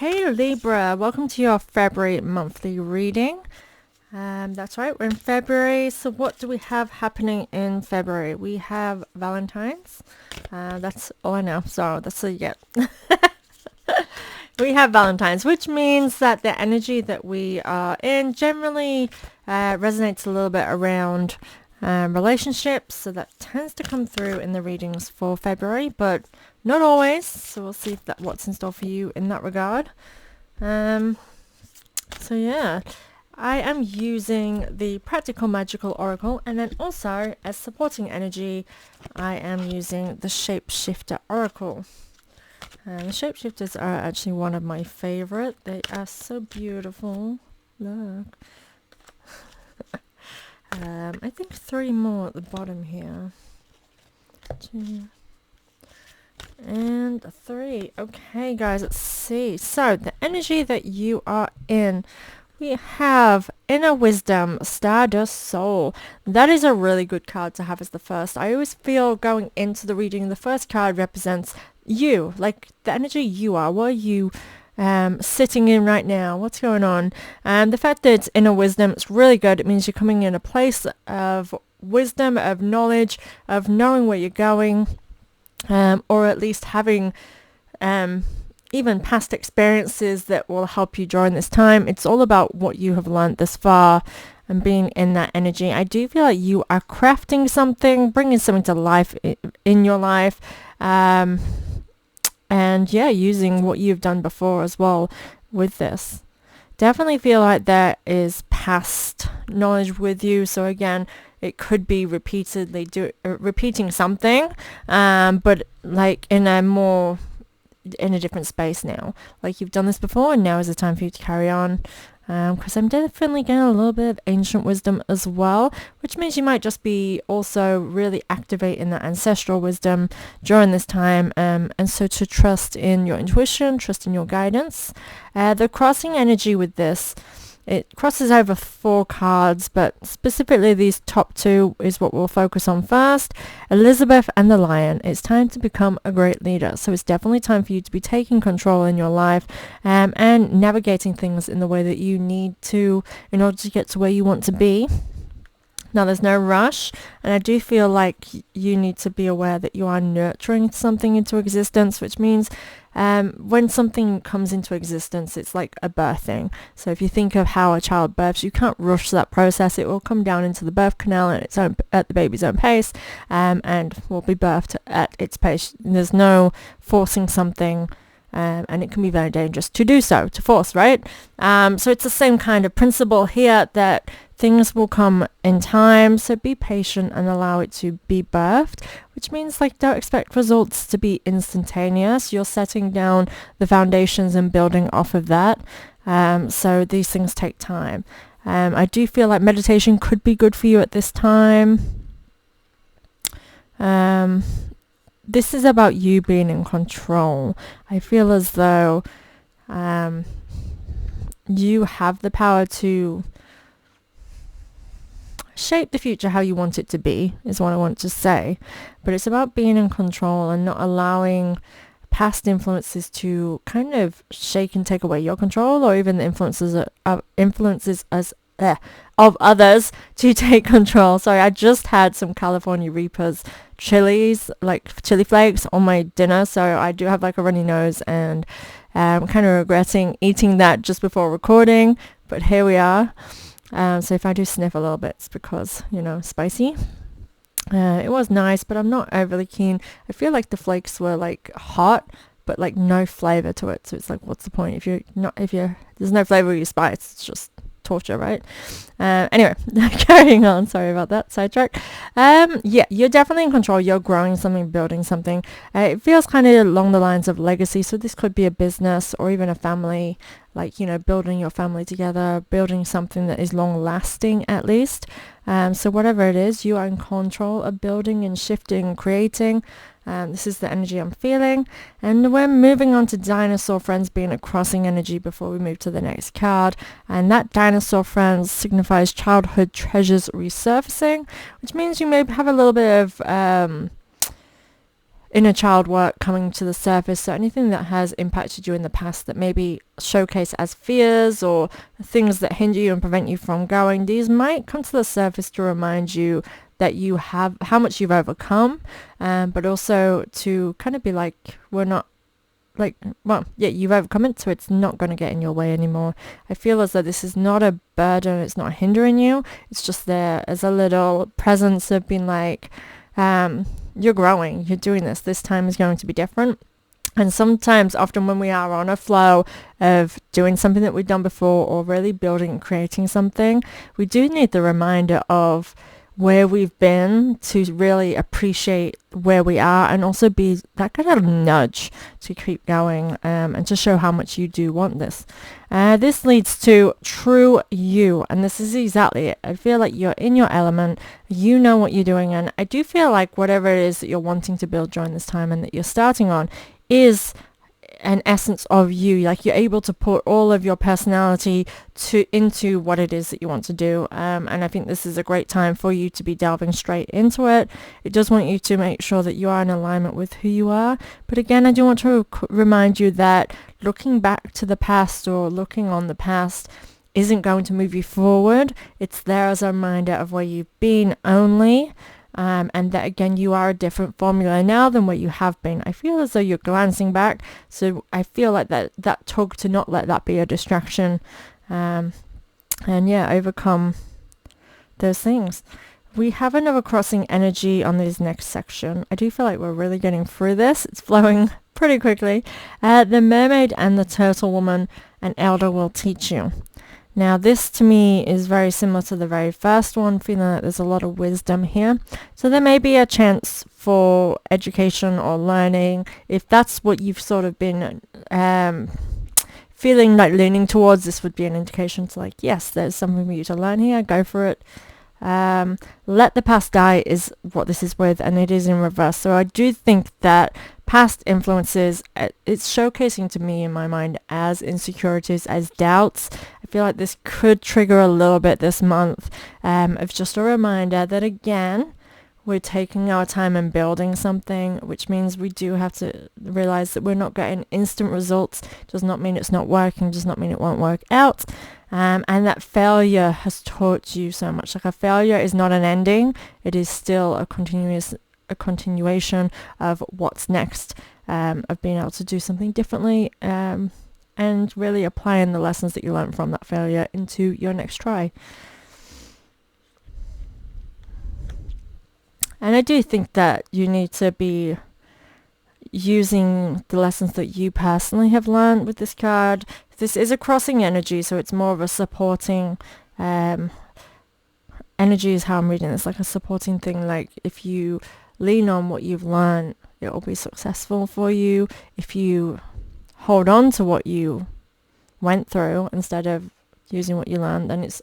Hey Libra, welcome to your February monthly reading. That's right, we're in February. So what do we have happening in February? We have Valentine's. That's all I know. So that's all you get. We have Valentine's, which means that the energy that we are in generally resonates a little bit around relationships. So that tends to come through in the readings for February, but not always. So we'll see if what's in store for you in that regard. Um, so yeah, I am using the Practical Magical Oracle, and then also as supporting energy, I am using the Shapeshifter Oracle. The shapeshifters are actually one of my favorite. They are so beautiful. Look. I think 3 more at the bottom here. 2 and 3. Okay, guys, let's see. So the energy that you are in, we have Inner Wisdom, Stardust Soul. That is a really good card to have as the first. I always feel going into the reading, the first card represents you, like the energy you are. What are you sitting in right now? What's going on? And the fact that it's Inner Wisdom, it's really good. It means you're coming in a place of wisdom, of knowledge, of knowing where you're going, or at least having even past experiences that will help you during this time. It's all about what you have learned this far and being in that energy. I do feel like you are crafting something, bringing something to life in your life, and yeah, using what you've done before as well with this. Definitely feel like there is past knowledge with you. So again, it could be repeating something, but like in a different space now. Like you've done this before, and now is the time for you to carry on. Because I'm definitely getting a little bit of ancient wisdom as well, which means you might just be also really activating that ancestral wisdom during this time, and so to trust in your intuition, trust in your guidance. The crossing energy with this, it crosses over 4 cards, but specifically these top 2 is what we'll focus on first. Elizabeth and the Lion. It's time to become a great leader. So it's definitely time for you to be taking control in your life, and navigating things in the way that you need to in order to get to where you want to be. Now, there's no rush, and I do feel like you need to be aware that you are nurturing something into existence, which means when something comes into existence, it's like a birthing. So if you think of how a child births, you can't rush that process. It will come down into the birth canal at the baby's own pace, and will be birthed at its pace. There's no forcing something. And it can be very dangerous to do so, to force, right? So it's the same kind of principle here, that things will come in time. So be patient and allow it to be birthed, which means like don't expect results to be instantaneous. You're setting down the foundations and building off of that. So these things take time. I do feel like meditation could be good for you at this time. This is about you being in control. I feel as though you have the power to shape the future how you want it to be, is what I want to say. But it's about being in control and not allowing past influences to kind of shake and take away your control, or even the influences of others to take control. Sorry, I just had some California Reapers chilies, like chili flakes, on my dinner, so I do have like a runny nose, and I'm kind of regretting eating that just before recording, but here we are. So if I do sniff a little bit, it's because, spicy. It was nice, but I'm not overly keen. I feel like the flakes were like hot, but like no flavor to it, so it's like, what's the point if there's no flavor with your spice? It's just torture, right? Anyway, carrying on. Sorry about that sidetrack. Yeah, you're definitely in control. You're growing something, building something. It feels kind of along the lines of legacy. So this could be a business or even a family, like, building your family together, building something that is long lasting at least. So whatever it is, you are in control of building and shifting and creating. This is the energy I'm feeling. And we're moving on to Dinosaur Friends being a crossing energy before we move to the next card. And that Dinosaur Friends signifies childhood treasures resurfacing, which means you may have a little bit of inner child work coming to the surface. So anything that has impacted you in the past that maybe showcase as fears or things that hinder you and prevent you from going, these might come to the surface to remind you that you have how much you've overcome, but also to kind of be like, we're not like, well, yeah, you've overcome it, so it's not going to get in your way anymore. I feel as though this is not a burden, it's not hindering you, it's just there as a little presence of being like, you're growing, you're doing this time is going to be different. And sometimes, often when we are on a flow of doing something that we've done before or really building and creating something, we do need the reminder of where we've been to really appreciate where we are, and also be that kind of nudge to keep going, and to show how much you do want this. This leads to true you, and this is exactly it. I feel like you're in your element, you know what you're doing, and I do feel like whatever it is that you're wanting to build during this time and that you're starting on is an essence of you. Like, you're able to put all of your personality into what it is that you want to do, and I think this is a great time for you to be delving straight into it. It does want you to make sure that you are in alignment with who you are, but again, I do want to remind you that looking back to the past or looking on the past isn't going to move you forward. It's there as a reminder of where you've been only. And that again, you are a different formula now than what you have been. I feel as though you're glancing back, so I feel like that tug to not let that be a distraction, and yeah, overcome those things. We have another crossing energy on this next section. I do feel like we're really getting through this. It's flowing pretty quickly. The mermaid and the turtle woman, an elder will teach you. Now, this to me is very similar to the very first one, feeling that there's a lot of wisdom here. So there may be a chance for education or learning. If that's what you've sort of been feeling like leaning towards, this would be an indication to like, yes, there's something for you to learn here, go for it. Let the past die is what this is with, and it is in reverse. So I do think that past influences, it's showcasing to me in my mind as insecurities, as doubts. I feel like this could trigger a little bit this month, of just a reminder that again, we're taking our time and building something, which means we do have to realize that we're not getting instant results. Does not mean it's not working, does not mean it won't work out. And that failure has taught you so much. Like, a failure is not an ending, it is still a continuation of what's next, of being able to do something differently, and really applying the lessons that you learned from that failure into your next try. And I do think that you need to be using the lessons that you personally have learned with this card. This is a crossing energy, so it's more of a supporting energy is how I'm reading this, like a supporting thing. Like, if you lean on what you've learned, it will be successful for you. If you hold on to what you went through instead of using what you learned, then it's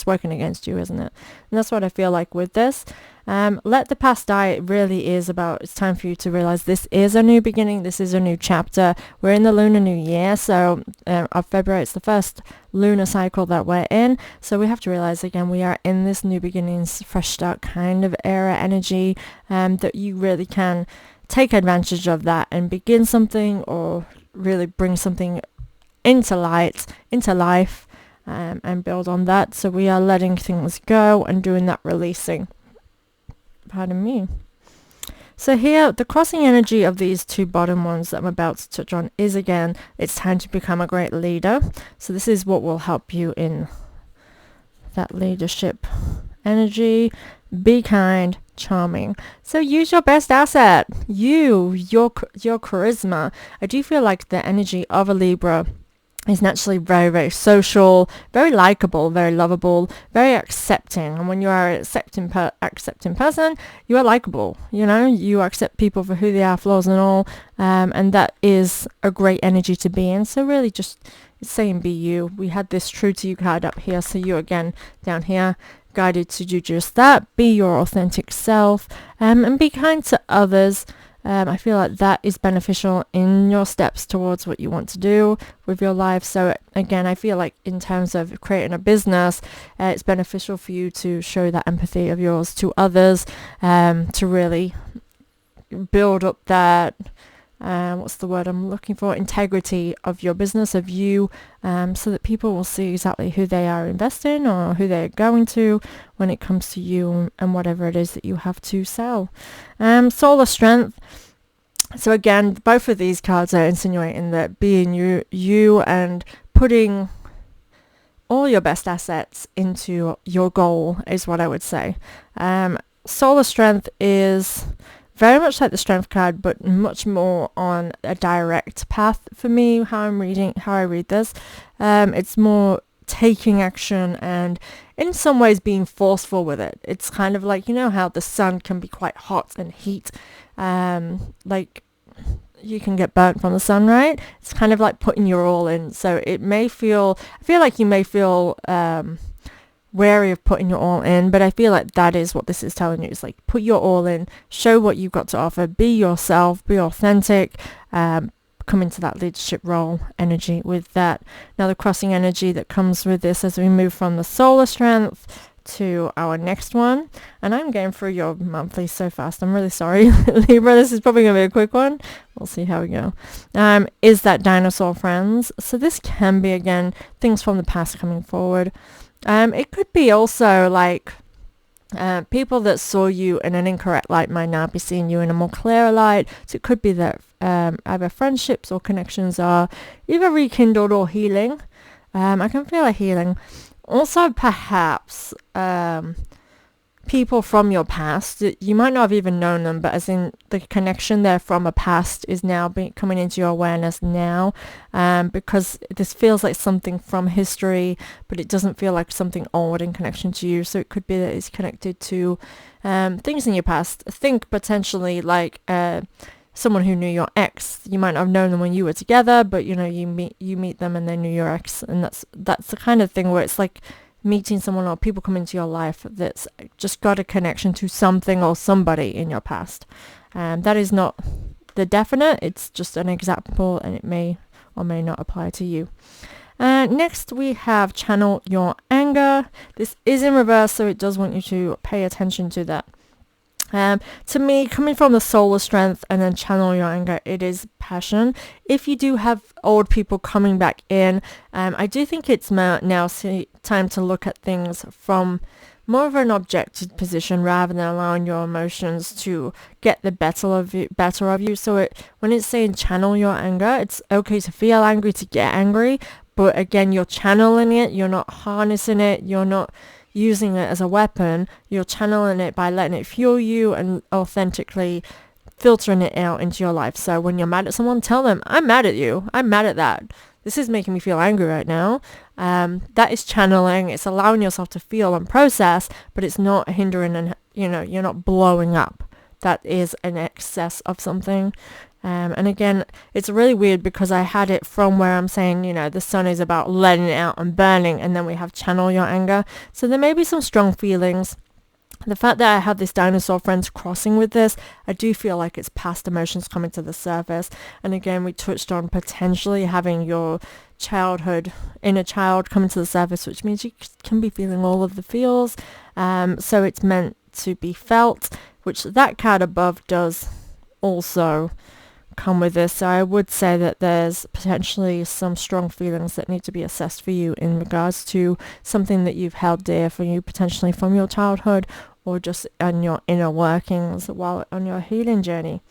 working against you, isn't it? And that's what I feel like with this. Let the past die. It really is about, it's time for you to realize this is a new beginning, this is a new chapter. We're in the lunar new year, so of February, it's the first lunar cycle that we're in, so we have to realize again, we are in this new beginnings, fresh start kind of era energy, that you really can take advantage of that and begin something, or really bring something into light, into life, and build on that. So we are letting things go and doing that releasing. Pardon me. So here, the crossing energy of these two bottom ones that I'm about to touch on is, again, it's time to become a great leader. So this is what will help you in that leadership energy. Be kind, charming. So use your best asset. Your charisma. I do feel like the energy of a Libra is naturally very, very social, very likable, very lovable, very accepting. And when you are an accepting person, you are likable. You know, you accept people for who they are, flaws and all. And that is a great energy to be in. So really just saying be you. We had this true to you card up here. So you again down here, guided to do just that. Be your authentic self, and be kind to others. I feel like that is beneficial in your steps towards what you want to do with your life. So again, I feel like in terms of creating a business, it's beneficial for you to show that empathy of yours to others, to really build up that what's the word I'm looking for, integrity of your business, of you, so that people will see exactly who they are investing or who they're going to when it comes to you and whatever it is that you have to sell. Solar strength. So again, both of these cards are insinuating that being you and putting all your best assets into your goal is what I would say. Solar strength is very much like the strength card, but much more on a direct path for me, how I read this. It's more taking action and in some ways being forceful with it. It's kind of like, you know how the sun can be quite hot and heat, like you can get burnt from the sun, right? It's kind of like putting your all in. So I feel like you may feel wary of putting your all in, but I feel like that is what this is telling you. It's like, put your all in, show what you've got to offer, be yourself, be authentic, come into that leadership role energy with that. Now the crossing energy that comes with this as we move from the solar strength to our next one, and I'm going through your monthly so fast, I'm really sorry. Libra, this is probably going to be a quick one. We'll see how we go. Is that dinosaur friends? So this can be, again, things from the past coming forward. It could be also like people that saw you in an incorrect light might now be seeing you in a more clear light. So it could be that either friendships or connections are either rekindled or healing. I can feel a healing. Also, perhaps people from your past, you might not have even known them, but as in the connection there from a past is now coming into your awareness now, because this feels like something from history, but it doesn't feel like something old in connection to you. So it could be that it's connected to things in your past. Think potentially like someone who knew your ex. You might not have known them when you were together, but you know, you meet them and they knew your ex, and that's the kind of thing where it's like meeting someone or people come into your life that's just got a connection to something or somebody in your past. That is not the definite, it's just an example, and it may or may not apply to you. Next we have channel your anger. This is in reverse, so it does want you to pay attention to that. To me, coming from the solar strength and then channel your anger, it is passion. If you do have old people coming back in, I do think it's now time to look at things from more of an objective position rather than allowing your emotions to get the better of you. So when it's saying channel your anger, it's okay to feel angry, to get angry, but again, you're channeling it, you're not harnessing it, you're not using it as a weapon, you're channeling it by letting it fuel you and authentically filtering it out into your life. So when you're mad at someone, tell them, I'm mad at you, I'm mad at that, this is making me feel angry right now. That is channeling. It's allowing yourself to feel and process, but it's not hindering, and you're not blowing up. That is an excess of something. And again, it's really weird because I had it from where I'm saying, the sun is about letting it out and burning, and then we have channel your anger. So there may be some strong feelings. The fact that I have this dinosaur friends crossing with this, I do feel like it's past emotions coming to the surface. And again, we touched on potentially having your childhood inner child coming to the surface, which means you can be feeling all of the feels. So it's meant to be felt, which that card above does also come with this. So I would say that there's potentially some strong feelings that need to be assessed for you in regards to something that you've held dear for you, potentially from your childhood or just on your inner workings while on your healing journey.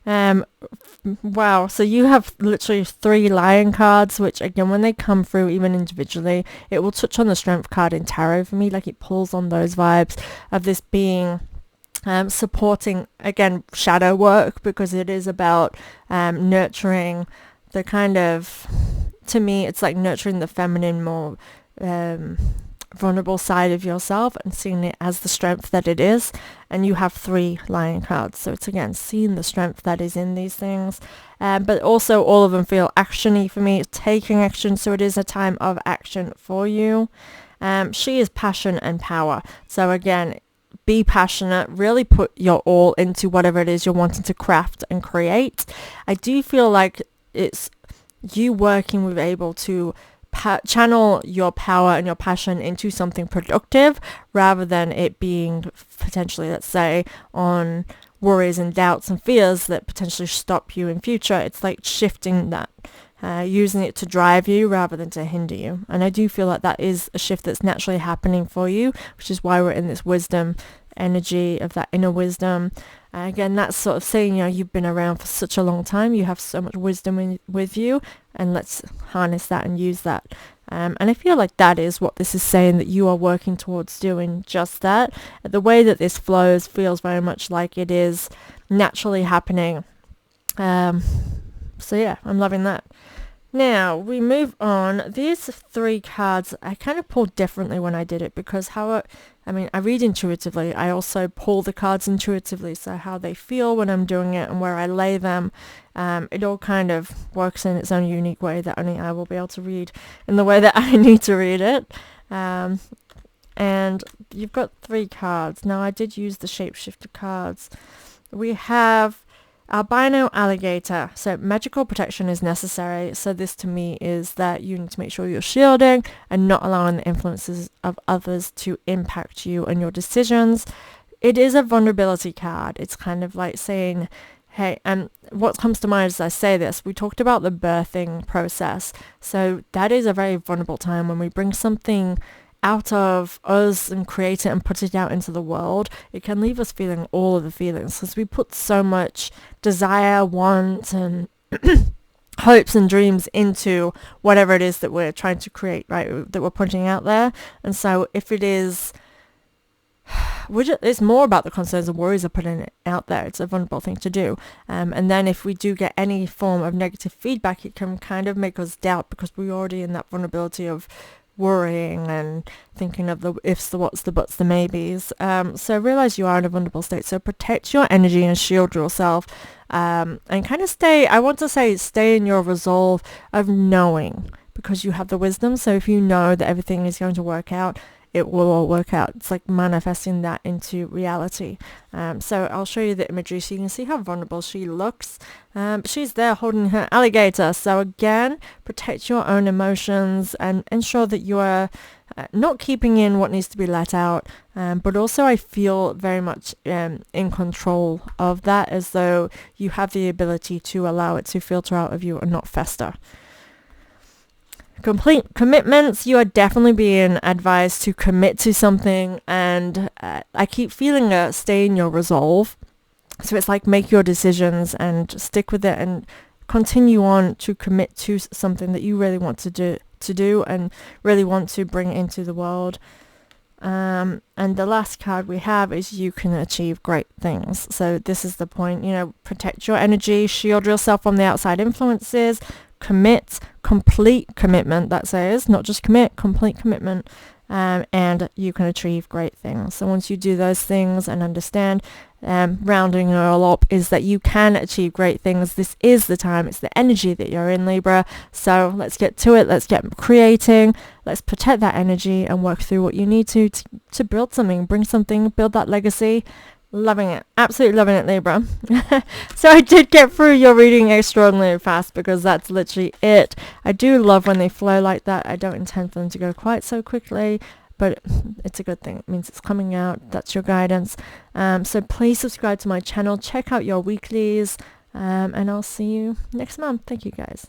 Wow, so you have literally 3 lion cards, which again, when they come through even individually, it will touch on the strength card in tarot for me. Like, it pulls on those vibes of this being supporting, again, shadow work, because it is about nurturing the kind of, to me, it's like nurturing the feminine, more vulnerable side of yourself and seeing it as the strength that it is. And you have 3 lion cards, so it's again seeing the strength that is in these things, but also all of them feel actiony for me, taking action. So it is a time of action for you. She is passion and power, so again, be passionate, really put your all into whatever it is you're wanting to craft and create. I do feel like it's you working with able to channel your power and your passion into something productive rather than it being potentially, let's say, on worries and doubts and fears that potentially stop you in future. It's like shifting that, using it to drive you rather than to hinder you. And I do feel like that is a shift that's naturally happening for you, which is why we're in this wisdom energy of that inner wisdom. Again, that's sort of saying, you've been around for such a long time, you have so much wisdom with you, and let's harness that and use that. And I feel like that is what this is saying, that you are working towards doing just that. The way that this flows feels very much like it is naturally happening. So yeah, I'm loving that. Now, we move on. These 3 cards, I kind of pulled differently when I did it because I read intuitively. I also pull the cards intuitively, so how they feel when I'm doing it and where I lay them. It all kind of works in its own unique way that only I will be able to read in the way that I need to read it. And you've got 3 cards. Now, I did use the shapeshifter cards. We have albino alligator. So magical protection is necessary. So this to me is that you need to make sure you're shielding and not allowing the influences of others to impact you and your decisions. It is a vulnerability card. It's kind of like saying, hey, and what comes to mind as I say this, we talked about the birthing process. So that is a very vulnerable time when we bring something out of us and create it and put it out into the world. It can leave us feeling all of the feelings because we put so much desire, want, and hopes and dreams into whatever it is that we're trying to create, right, that we're putting out there. And so if it is, it's more about the concerns and worries of putting it out there. It's a vulnerable thing to do. And then if we do get any form of negative feedback, it can kind of make us doubt because we're already in that vulnerability of worrying and thinking of the ifs, the whats, the buts, the maybes. So realize you are in a vulnerable state. So protect your energy and shield yourself. And kind of stay in your resolve of knowing, because you have the wisdom. So if you know that everything is going to work out, it will all work out. It's like manifesting that into reality. So I'll show you the imagery so you can see how vulnerable she looks. She's there holding her alligator. So again, protect your own emotions and ensure that you are not keeping in what needs to be let out. But also I feel very much in control of that, as though you have the ability to allow it to filter out of you and not fester. Complete commitments, you are definitely being advised to commit to something, and I keep feeling stay in your resolve. So it's like make your decisions and stick with it and continue on to commit to something that you really want to do and really want to bring into the world. And the last card we have is you can achieve great things. So this is the point, protect your energy, shield yourself from the outside influences, commit, complete commitment, that says, not just commit, complete commitment, and you can achieve great things. So once you do those things and understand, rounding it all up, is that you can achieve great things. This is the time, it's the energy that you're in, Libra. So let's get to it, let's get creating, let's protect that energy and work through what you need to build something, bring something, build that legacy. Loving it. Absolutely loving it, Libra. So I did get through your reading extraordinarily fast because that's literally it. I do love when they flow like that. I don't intend for them to go quite so quickly, but it's a good thing. It means it's coming out. That's your guidance. So please subscribe to my channel. Check out your weeklies. And I'll see you next month. Thank you, guys.